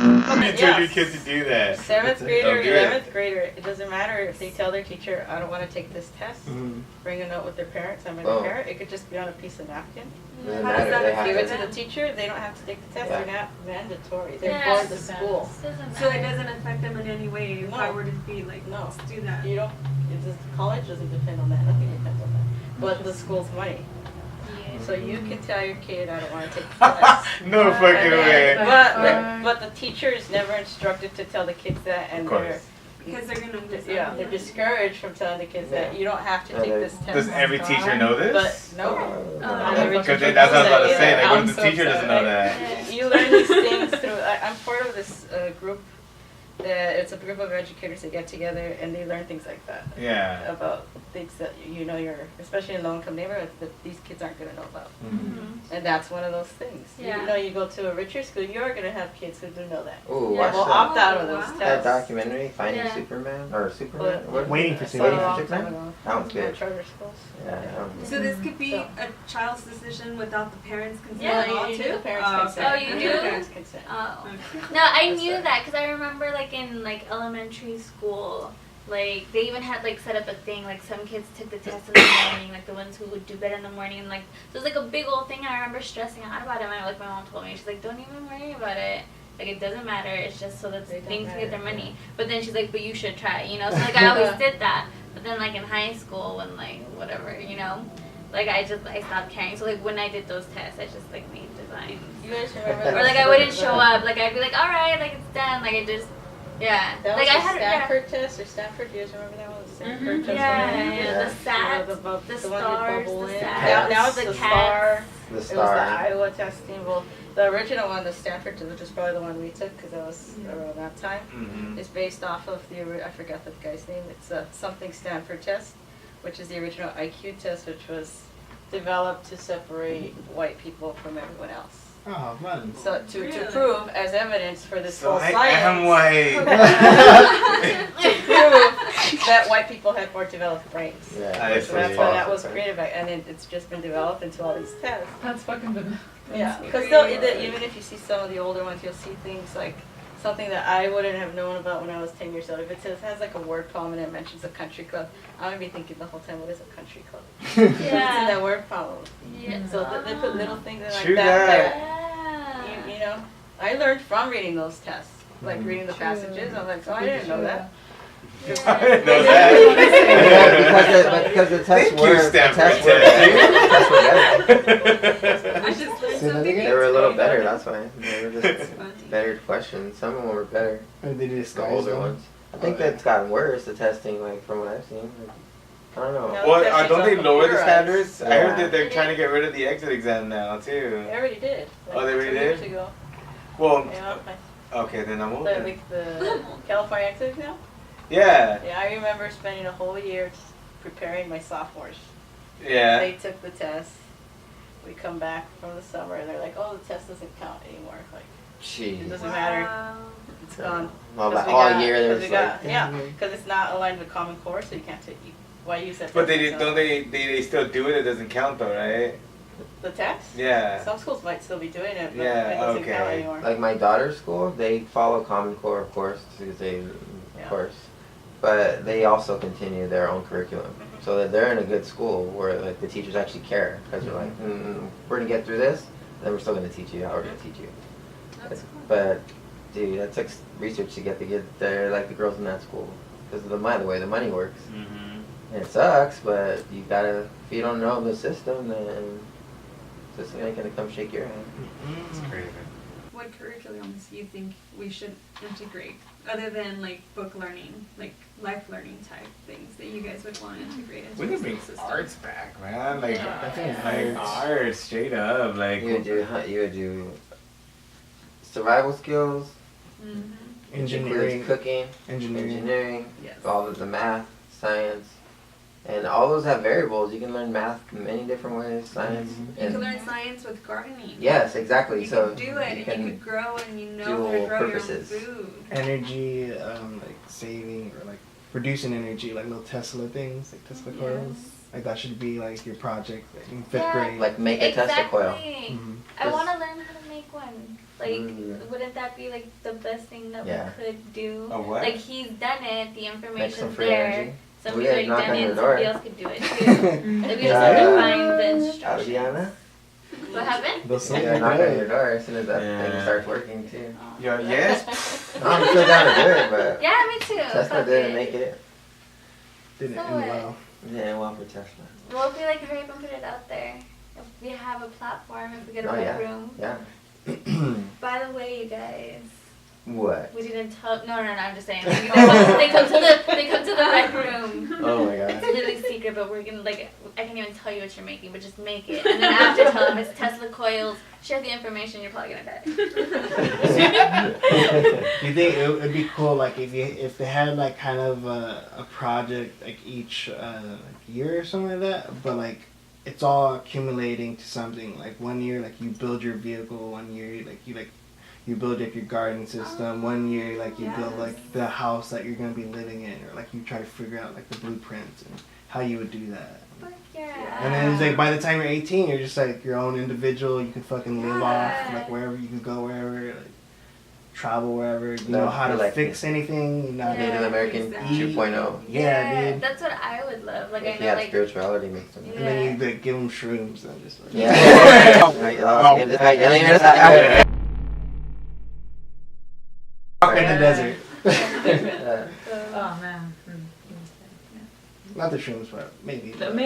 You told your kids to do that. 7th grader, Don't do 11th grader, it doesn't matter if they tell their teacher, I don't want to take this test, Mm-hmm. bring a note with their parents, I'm their parent, it could just be on a piece of napkin. Doesn't How does matter, that they have Give it to- to the teacher, they don't have to take the test, Yeah. they're not mandatory, they're Yeah. for the school. So it doesn't affect them in any way if I No. were to be like, No. let's do that. You don't, college doesn't depend on that, nothing depends on that, but the school's money. So you can tell your kid, I don't want to take the test. No fucking way. But the teacher is never instructed to tell the kids that, and Of course. Because they're gonna miss they're out. discouraged from telling the kids that you don't have to take this test. Does every teacher know But this? no, not Oh. every Because teacher that's what I was knows about to that say. either. Like, what I'm if the so teacher doesn't upset. know that? You learn these things through. I'm part of this group. It's a group of educators that get together and they learn things like that. Yeah. About things that especially in low-income neighborhoods, that these kids aren't going to know about. Mm-hmm. And that's one of those things. Yeah. You go to a richer school, you're going to have kids who do know that. Ooh, Yeah. watch We'll that. opt out of those Wow. That tests. documentary, Finding Yeah. Superman, or Superman? But- What? Waiting for So Waiting long for time Superman? ago. That one's good. Charter schools. Yeah, that one's good. So this could be So- a child's decision without the parents' consent Yeah, at all you too? need the parents' Oh, consent. okay. Oh, you need do? the parents' consent. Oh. Okay. No, I That's knew it. that because I remember like in like elementary school, like they even had like set up a thing like some kids took the test in the morning, like the ones who would do better in the morning, and like so it was like a big old thing. And I remember stressing out about it. My mom told me, she's like, don't even worry about it. Like it doesn't matter. It's just so that They don't things can get their matter, money. But then she's like, but you should try, So like I always did that. But then like in high school when like whatever, like I stopped caring. So like when I did those tests, I just like made designs. You guys remember? Or like I wouldn't show up. Like I'd be like, all right, like it's done. Like I just, yeah. That like was I the had Stanford test or Stanford. Do you guys remember that one? The Stanford test. Yeah, Yeah. the SAT, The the one you stars, bubble the in. SAT. Now it's the the cats. star. The It was the star. Iowa testing. Well, the original one, the Stanford, which is probably the one we took because that was around that time, Mm-hmm. is based off of I forgot the guy's name. It's a something Stanford test, which is the original IQ test, which was developed to separate white people from everyone else. Oh, man. So to Really? prove as evidence for this So whole I science. am white. To prove that white people had more developed brains. Yeah, I So see. that's why that was created back, and it's just been developed into all these tests. That's fucking banana. Yeah, because even if you see some of the older ones, you'll see things like something that I wouldn't have known about when I was 10 years old. If it has like a word problem and it mentions a country club, I'm gonna be thinking the whole time, what is a country club? It's in Yeah. that word problem. Yeah. So they put little things in like True that. that. Like, you know, I learned from reading those tests, like reading the passages. I'm like, oh, I didn't know that. I didn't know that. because the tests Thank you, were Stanford. better. I just learned Say that something. again? They were a little better, that's why. They were That's just funny. better questions. Some of them were better. Or they did The stars older though. ones. I think that's gotten worse, the testing, like from what I've seen. Like, I don't know. No. Well, don't they lower the standards? I heard Yeah. that they're trying to get rid of the exit exam now too. They already did. Oh, they already 2 years did? ago. Well, Yeah, okay, then I'm the, open. the California exit now. Yeah, Yeah, I remember spending a whole year just preparing my sophomores. yeah. They took the test. We come back from the summer and they're like, oh, the test doesn't count anymore. Like, it Jeez. doesn't matter. Wow. It's gone. Well, 'Cause that we all got- year 'cause there's we like, got, yeah, because it's not aligned with Common Core, so you can't take. Why use that? But test? they So- don't they still do it? It doesn't count though, right? The test? Yeah. Some schools might still be doing it, but Yeah, it doesn't count okay. anymore. like my daughter's school, they follow Common Core, of course, because they, Yeah. of course, but they also continue their own curriculum. So that they're in a good school where like the teachers actually care because they're like, we're gonna get through this, then we're still gonna teach you how we're gonna teach you. That's cool. But dude, that took research to get the kids there, like the girls in that school, because of the way the money works. Mm-hmm. And it sucks, but you gotta. If you don't know the system, then the system ain't gonna come shake your hand. It's crazy. What curriculums do you think we should integrate, other than like book learning, like life learning type things that you guys would want to integrate into We the could bring school system? arts back, man. Like, Definitely like arts, straight up. Like, You would do survival skills, Mhm. which Engineering. includes cooking, Engineering. engineering, Yes. all of the math, science, and all those have variables. You can learn math in many different ways, science. You and can learn science with gardening. yes, exactly. You so can do it, you and can you could grow, and you know dual how to grow purposes. your own food. Energy, like saving or like producing energy, like little Tesla things, like Tesla coils. Yes. Like that should be like your project in 5th grade. Like make a tester coil. Mhm. I want to learn how to make one. Like, Mm. wouldn't that be like the best thing that Yeah. we could do? A what? Like he's done it, the Make some information's free there. energy. Somebody's already knock done on it, your somebody door. else could do it too. Like, we just have to find the instructions. Adriana? What happened? They'll You send gotta you knock on good. your door as soon as that thing Yeah. starts working too. Yo, yes. No, I'm still down to do it, but Yeah, me too. Tesla Fuck didn't it. make it. Didn't So end what? well. It didn't well for Tesla. Well, if we like hurry up and put it out there, if we have a platform, if we get a Oh, rec yeah. room. Yeah. By the way, you guys, What? we didn't tell. No, I'm just saying. Like, they come to the rec room. Oh my It's god. really secret, but we're gonna like. I can't even tell you what you're making, but just make it, and then after tell them it's Tesla coils. Share the information. You're probably gonna die. You think it'd be cool like if they had like kind of a project like each year or something like that, but like it's all accumulating to something. Like one year like you build your vehicle, one year you build like your garden system, one year like you build like the house that you're gonna be living in, or like you try to figure out like the blueprints and how you would do that. Fuck yeah. And then it's like by the time you're 18, you're just like your own individual. You can fucking live off Yeah. like wherever you can go, wherever, like travel wherever. You No, know how to like fix anything. You know how to Native American Exactly. 2.0. Yeah, dude. That's what I would love. Like If I you know, had like spirituality mixed in And it. then you like, give them shrooms and just like Yeah. Yeah. walk in the desert. Oh man. Not the shrooms, but maybe. Maybe.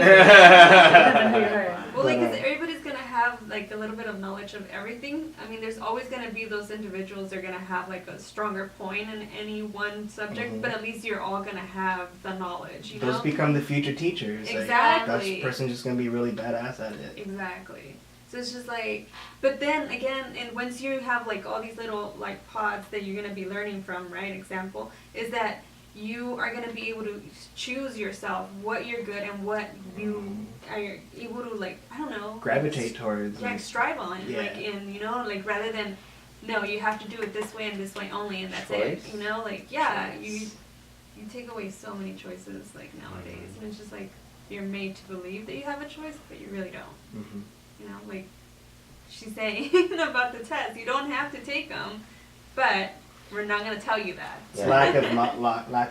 Well, like, 'cause everybody's gonna have like a little bit of knowledge of everything. I mean, there's always gonna be those individuals that are gonna have like a stronger point in any one subject, Mhm. but at least you're all gonna have the knowledge, you Those know? become the future teachers. Like, Exactly. that person's just gonna be really badass at it. Exactly. So it's just like, but then again, and once you have like all these little like pods that you're gonna be learning from, right? Example is that you are gonna be able to choose yourself what you're good and what you are able to like. I don't know. Gravitate towards. Like strive on, Yeah. like in like rather than no, you have to do it this way and this way only, and that's Choice. it. You know, like you take away so many choices like nowadays, and it's just like you're made to believe that you have a choice, but you really don't. Mm-hmm. You know, like she's saying about the test, you don't have to take them, but we're not gonna tell you that. It's Yeah. lack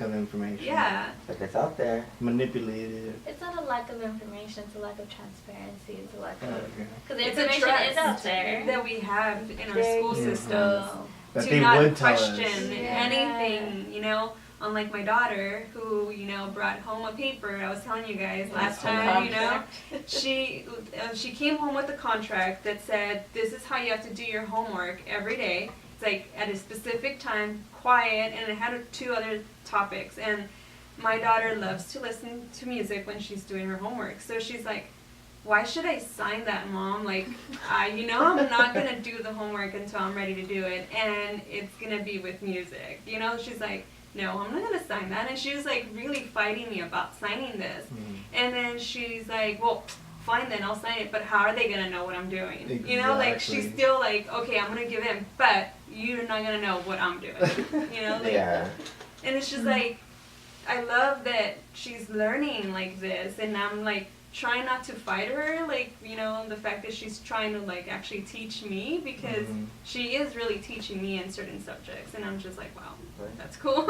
of information. Yeah. But it's out there. Manipulated. it's not a lack of information. It's a lack of transparency. It's a lack of Okay. because the It's a information is out trust there. that we have in our There school you systems go. That to they not would tell question us. Yeah. anything, you know. Unlike my daughter, who brought home a paper. I was telling you guys last time, she came home with a contract that said this is how you have to do your homework every day. It's like at a specific time, quiet, and it had 2 other topics. And my daughter loves to listen to music when she's doing her homework, so she's like, why should I sign that, Mom? Like, I'm not gonna do the homework until I'm ready to do it, and it's gonna be with music. She's like, no, I'm not gonna sign that. And she was like really fighting me about signing this. And then she's like, well, fine then, I'll sign it, but how are they gonna know what I'm doing? Like she's Exactly. still like, okay, I'm gonna give in, but you're not gonna know what I'm doing. Like, Yeah. and it's just like, I love that she's learning like this, and I'm like trying not to fight her, like, the fact that she's trying to like actually teach me, because Mhm. she is really teaching me in certain subjects, and I'm just like, wow, that's cool.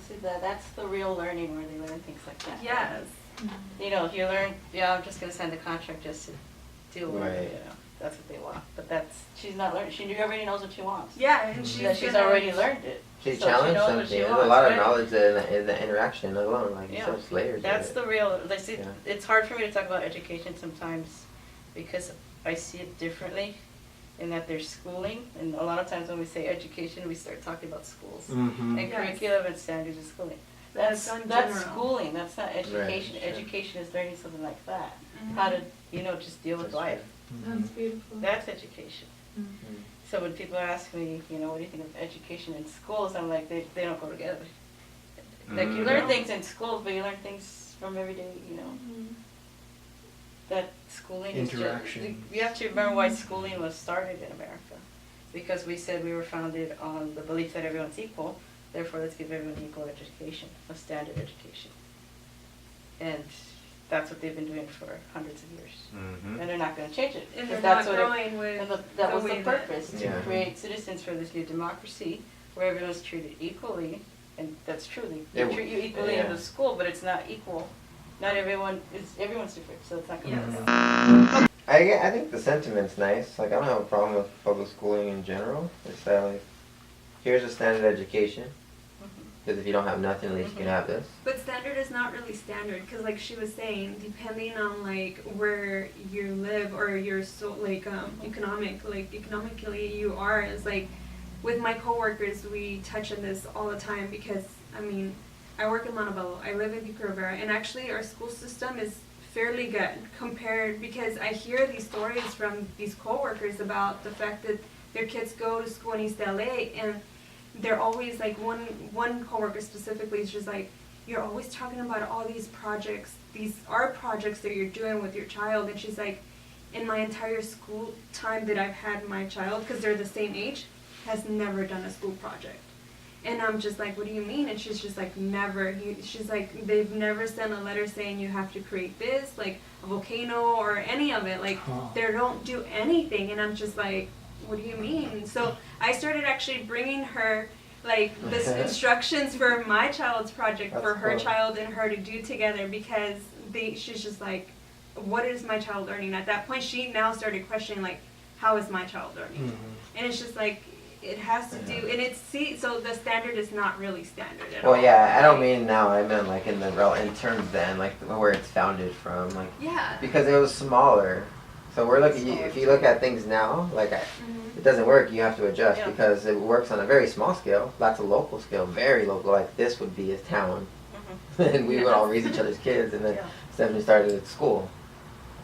See, that's the real learning, where they learn things like that. Yes. If you learn, I'm just gonna sign the contract just to do it. Right. That's what they want. But she's not learning. She already knows what she wants. Yeah, and She's she's already learned it. She So challenged knows what something. she There's a wants, lot of right? knowledge in the interaction alone. Like Yeah. there's layers. That's of it. the real. See, Yeah. it's hard for me to talk about education sometimes because I see it differently, in that there's schooling, and a lot of times when we say education, we start talking about schools Mm-hmm. and Yes. curriculum and standards of schooling. That's on That's general. schooling. That's not education. Right, sure. Education is learning something like that. Mhm. How to just deal with That's life. That's beautiful. That's education. Mm. So when people ask me, what do you think of education in schools, I'm like, they don't go together. Like you learn things in schools, but you learn things from everyday, that schooling is Interaction. just, you have to remember why schooling was started in America. Because we said we were founded on the belief that everyone's equal, therefore let's give everyone equal education, a standard education. And that's what they've been doing for hundreds of years. Mm-hmm. And they're not gonna change it. And 'cause they're not that's what growing with and that was the way purpose, to Yeah. create citizens for this new democracy where everyone's treated equally, and that's true, they Yeah, treat you equally yeah. in the school, but it's not equal. Not everyone's different, so it's not gonna Yes. work. I think the sentiment's nice. Like, I don't have a problem with public schooling in general. It's that, like, here's a standard education. Because if you don't have nothing, at least you can have this. But standard is not really standard because, like she was saying, depending on like where you live or your economically you are, is like with my coworkers we touch on this all the time because I mean I work in Montebello, I live in Pico Rivera, and actually our school system is fairly good compared because I hear these stories from these coworkers about the fact that their kids go to school in East LA and they're always like one coworker specifically is just like, you're always talking about all these projects, these art projects that you're doing with your child, and she's like, in my entire school time that I've had my child, because they're the same age, has never done a school project. And I'm just like, what do you mean? And she's just like, never. She's like, they've never sent a letter saying you have to create this, like a volcano or any of it. Like, they don't do anything. And I'm just like, what do you mean? So I started actually bringing her like this instructions for my child's project for her cool. child and her to do together because she's just like, what is my child learning? At that point, she now started questioning like, how is my child learning? And it's just like, it has to do, and so the standard is not really standard at all. Well, yeah, I don't mean now. I meant like in terms then, like where it's founded from, like Yeah. because it was smaller. So we're looking. If you look at things now, like it doesn't work. You have to adjust Yeah. because it works on a very small scale. That's a local scale, very local. Like this would be a town, and we would all raise each other's kids, and then Yeah. Stephanie started at school.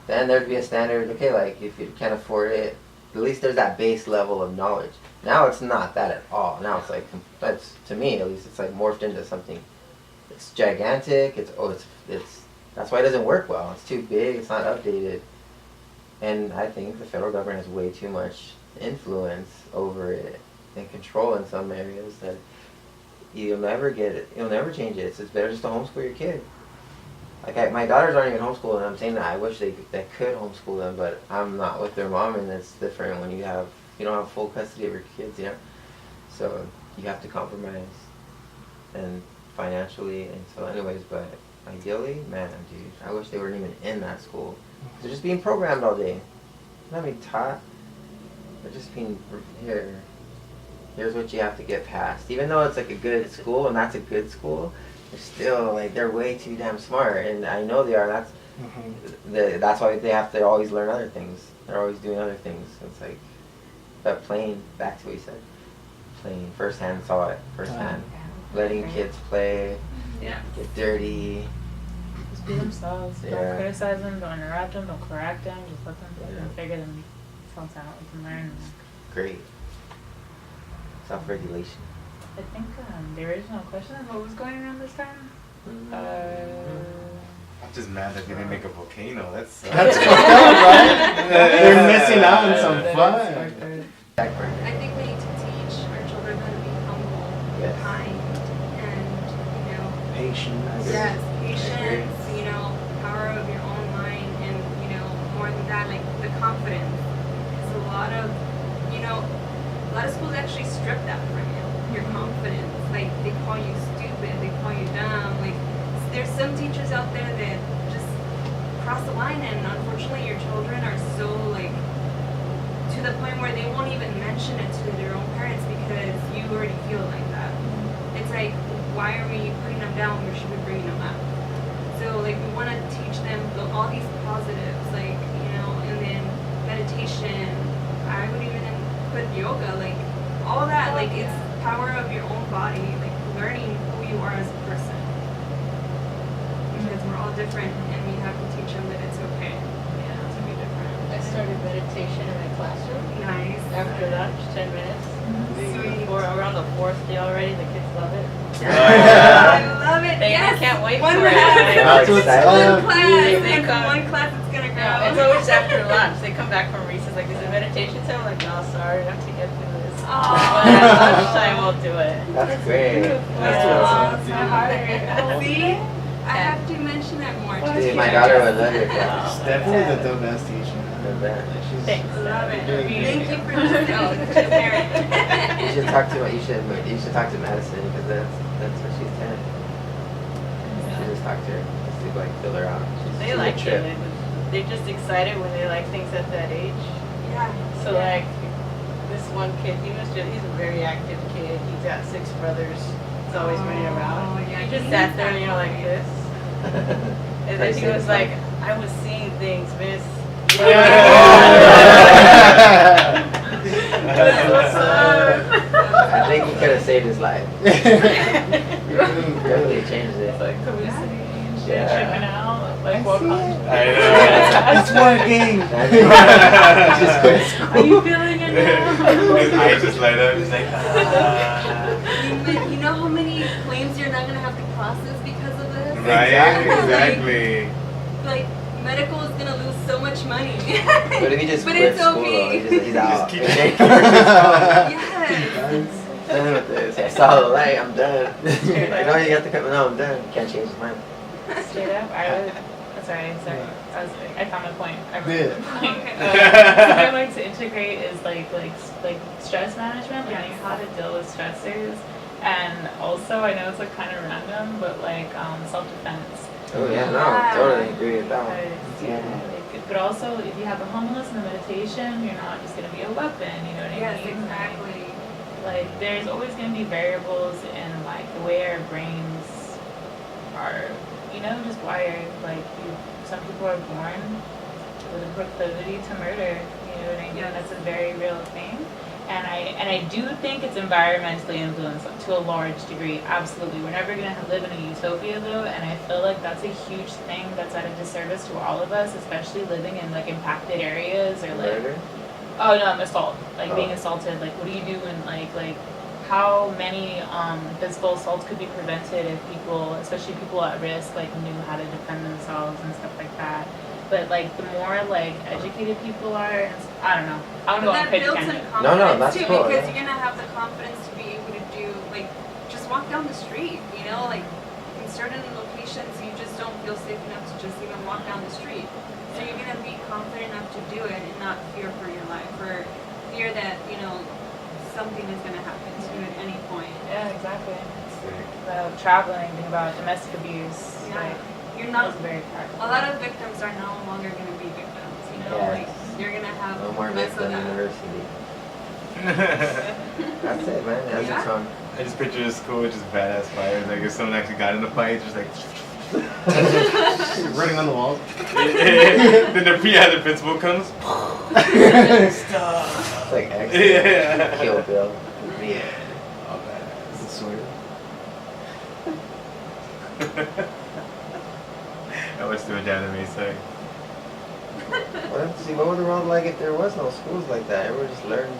Then there'd be a standard. Okay, like if you can't afford it, at least there's that base level of knowledge. Now it's not that at all. Now it's like that's to me at least it's like morphed into something. It's gigantic. It's that's why it doesn't work well. It's too big. It's not updated. And I think the federal government has way too much influence over it and control in some areas that you'll never get it. You'll never change it. It's better just to homeschool your kid. Like my daughters aren't even homeschooled, and I'm saying that I wish they could homeschool them, but I'm not with their mom, and it's different when you don't have full custody of your kids, you know. So you have to compromise, and financially, and so anyways. But ideally, man, dude, I wish they weren't even in that school. They're just being programmed all day. They're not being taught. They're just being here's what you have to get past. Even though it's like a good school, and that's a good school, they're still like they're way too damn smart, and I know they are. That's why they have to always learn other things. They're always doing other things. It's like, but playing. Back to what you said. Playing firsthand, saw it firsthand. Letting kids play, Yeah. get dirty. Just be themselves. Yeah. Don't criticize them. Don't interrupt them. Don't correct them. Just let them Yeah. figure themselves out. Let them learn. Great. Self-regulation. I think the original question is what was going around this time? I'm just mad that they didn't make a volcano. That's That's fucked up, right? They're missing out on some That fun. is fucked up. I think we need to teach our children how to be humble, Yes. kind, and Patient. yes, patience. The power of your own mind, and more than that, like the confidence. Because a lot of schools actually strip that from you. Your confidence, like they call you stupid, they call you dumb. Like there's some teachers out there that just cross the line, and unfortunately, your children are so like to the point where they won't even mention it to their own parents because you already feel like that. It's like, why are we putting them down when we should be bringing them up? So like we want to teach them all these positives, like and then meditation. I would even put yoga, like all that, like it's power of your own body, like learning who you are as a person. Because we're all different, and we have to teach them that it's okay to be different. I started meditation in my classroom. Nice. After lunch, 10 minutes. Sweet. We're around the 4th day already. The kids love it. I love it. They Yes. can't wait One for it. class. That's what's One up. class. They And come. one class it's gonna go. Yeah, it's always after lunch. They come back from recess like, is it meditation time? I'm like, no, sorry, I have to get through this. Aw. But at lunchtime, we'll do it. That's great. That's Aw, awesome. so hard. See? I have to mention that more. Well, See, Just my keep daughter it. would love your It's class. definitely the dope ass teacher. I bet. Like, she's Thanks. Love it. doing great. Thank you for listening. Oh, to the parent. You should talk to you should talk to Madison because that's what she's 10. You should just talk to her. Just to like fill her out. They She's a like trip. it. They're just excited when they like things at that age. Yeah. So like this one kid, he's a very active kid. He's got 6 brothers. He's always running around. Oh, yeah, He just he sat is there, that you know, like boy. this. And Try then to he say was the like, phone. I was seeing things, miss. That's what's up. I think he could have saved his life. You're doing Really good. changed it. It's like publicity and shit, Yeah. checking out. Like, I what see content? I know. It's working. Just quit school. Are you feeling it now? His eyes just light up. He's like, ah. You know how many claims you're not gonna have to process because of this? Right? Exactly. Exactly. Like medical is gonna lose so much money. But if he just But quit it's school, okay. though, he's out. keep- Yes. Done with this. I saw the light. I'm done. I know you got to cut. No, I'm done. Can't change his mind. Straight up, I would. Sorry. I found my point. I remember Yeah. the point. Okay. Something I like to integrate is like stress management, learning Yes. how to deal with stressors, and also I know it's like kind of random, but like self-defense. Oh yeah, no, Yeah. totally agree with that one. Because, yeah, but also if you have a homeless and a meditation, you're not just gonna be a weapon. You know what I Yes, mean? exactly. Like there's always gonna be variables in like the way our brains are, you know, just wired. Like some people are born with a proclivity to murder. You know what I mean? Yes. That's a very real thing. And I do think it's environmentally influenced to a large degree. Absolutely, we're never gonna live in a utopia though, and I feel like that's a huge thing that's at a disservice to all of us, especially living in like impacted areas or like. Murder? Oh no, I'm assault. Like being Oh. assaulted. Like what do you do when like how many physical assaults could be prevented if people, especially people at risk, like knew how to defend themselves and stuff like that. But like the more like educated people are, and I don't know. I don't know. But I'm that builds in tangent. confidence No, that's too, cool, because yeah. you're gonna have the confidence to be able to do like just walk down the street. You know, like in certain locations, you just don't feel safe enough to just even walk down the street. So you're gonna be confident enough to do it and not fear for your life or fear that something is gonna happen to you at any point. Yeah, exactly. About traveling, think about domestic abuse. Yeah. Like You're that's not. very practical. A lot of victims are no longer gonna be victims. You know, Yes. like you're gonna have No more less of victim that. university. That's it, man. That's Yeah. its own. I just picture the school with just badass fires. Like if someone actually got in a fight, just like. Running on the walls. Then the principal comes. Stop. It's like X. Yeah. Kill Bill. Yeah. All badass. It's a sword. I watched the anime site. What would the world like if there was no schools like that? Everyone just learned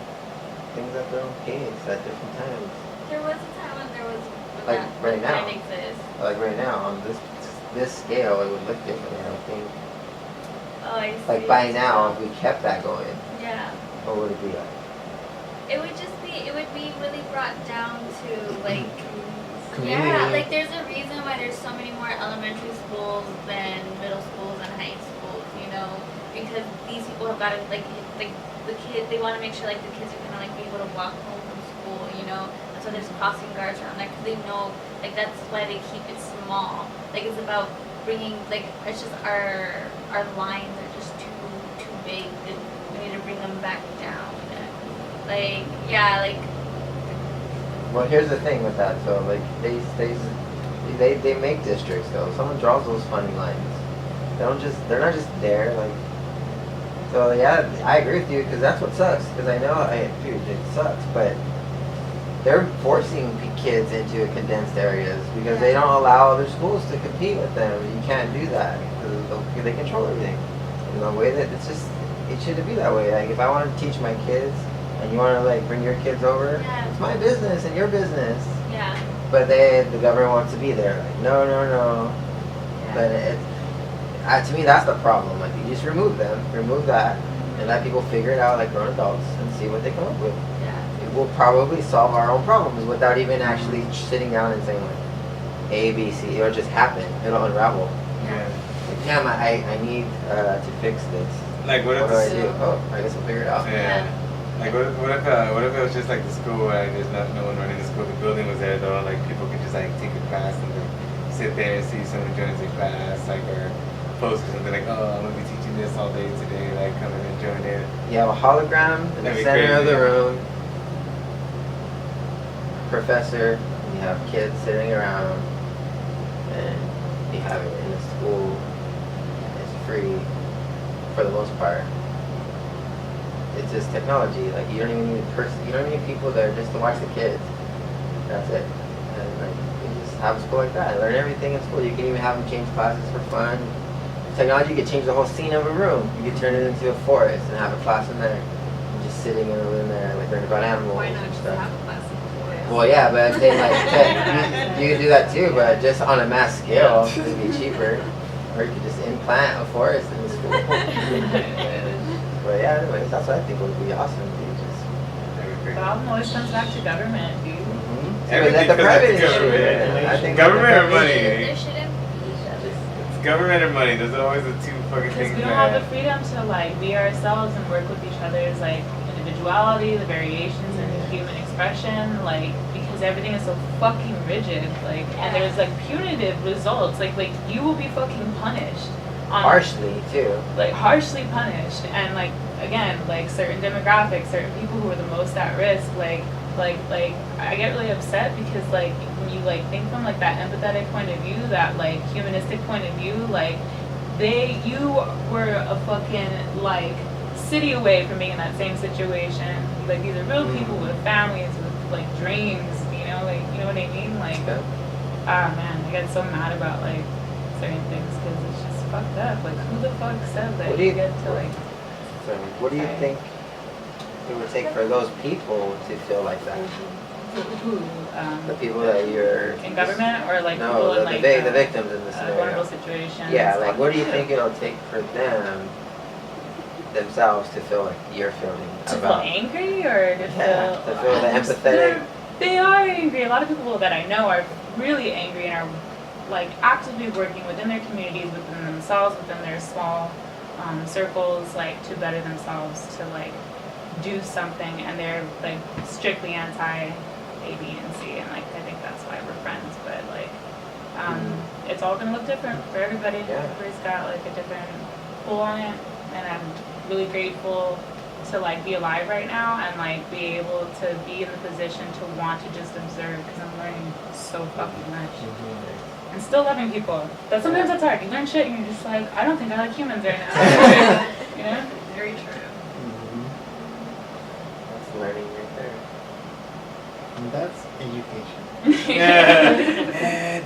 things at their own pace at different times. There was a time when there was when Like, that right now. didn't exist. Like right now, on this scale, it would look different. I don't think. Oh, I see. Like by now, if we kept that going, Yeah. what would it be like? It would be really brought down to like Community. yeah, like there's a reason why there's so many more elementary schools than middle schools and high schools, you know, because these people have got to like the kid, they want to make sure like the kids are gonna like be able to walk home from school, you know. That's why there's crossing guards around there, because they know like that's why they keep it small. Like it's about bringing like it's just our lines are just too big, and we need to bring them back down. Like yeah, like Well, here's the thing with that. So like they make districts though. Someone draws those funding lines. They're not just there like. So yeah, I agree with you because that's what sucks. Because I know, dude, it sucks. But they're forcing kids into condensed areas because they don't allow other schools to compete with them. You can't do that because they control everything. In a way that it shouldn't be that way. Like if I want to teach my kids and you want to like bring your kids over, Yeah. it's my business and your business. yeah. But the government wants to be there. Like no. Yeah. But to me, that's the problem. Like you just remove that, and let people figure it out like grown adults and see what they come up with. Yeah. It will probably solve our own problems without even actually sitting down and saying like, A, B, C, it'll just happen. It'll unravel. Yeah. Like, damn, I need to fix this. Like what What if do I do? Oh, I guess I'll figure it out. Yeah. Like what if it was just like the school where there's no one running the school, the building was there though, and like people could just like take a class and like sit there and see someone joins a class, like or post or something like, oh, I'm gonna be teaching this all day today, like come in and join it. You have a hologram in That'd the be center of crazy. the room. Professor, you have kids sitting around, and you have it in the school. It's free for the most part. It's just technology. Like you don't even need a person. You don't need people there just to watch the kids. That's it. And like you just have a school like that. Learn everything in school. You can even have them change classes for fun. Technology could change the whole scene of a room. You could turn it into a forest and have a class in there. And just sitting in a room there, like learning about animals Why not and just stuff. have a class in the forest? Well, yeah, but I'm saying like you can do that too, but just on a mass scale, it'd be cheaper. Or you could just implant a forest in the school. But yeah, anyways, that's what I think would be awesome. You just That'd be The crazy. problem always comes back to government, dude. Everything But the comes back to private government. issue. I think Government or the money? private There shouldn't be It's government or money. Those are always the two fucking Because things we don't have the that. freedom to like be ourselves and work with each other's like individuality, the variations in human expression, like because everything is so fucking rigid, like and there's like punitive results, like you will be fucking punished on harshly too. like harshly punished, and like again like certain demographics, certain people who are the most at risk, like I get really upset because like when you like think from like that empathetic point of view, that like humanistic point of view, like you were a fucking like city away from being in that same situation. Like these are real people with families with like dreams, you know what I mean, like Yeah. ah man, I get so mad about like certain things because it's just fucked up. Like who the fuck said that What do you- get to like So, what do you think it would take for those people to feel like that? who The people that you're in government or like people no, in the, like the victims in this vulnerable scenario. situations. Yeah, like what do you think it'll take for them themselves to feel like you're feeling To feel about? angry or to Yeah, feel to feel the empathetic. They are angry. A lot of people that I know are really angry and are like actively working within their communities, within themselves, within their small circles, like to better themselves, to like do something, and they're like strictly anti A, B, and C, and like I think that's why we're friends. But like, it's all gonna look different for everybody. Yeah. Everybody's got like a different pull on it, and I'm really grateful to like be alive right now and like be able to be in the position to want to just observe, because I'm learning so fucking much and still loving people. But sometimes that's hard. You learn shit and you're just like, I don't think I like humans right now. You know? Very true. That's learning right there. And that's education. Yeah.